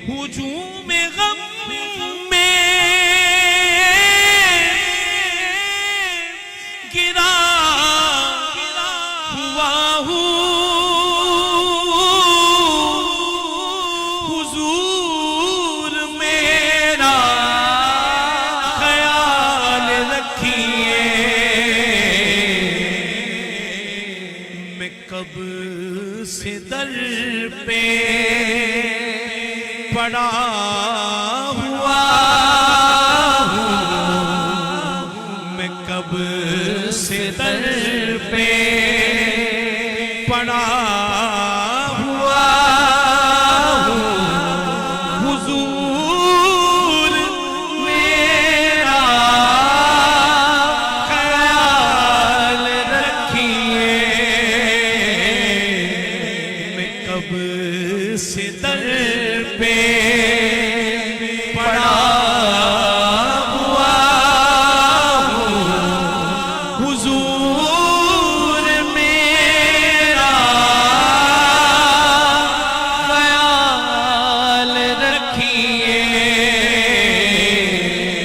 ہجوم غم میں گرا ہوا ہوں، حضور میرا خیال رکھیے، میں کب سے در پہ پڑا ہوا ہوں، میں کب سے در پہ پڑا ہوا ہوں، حضور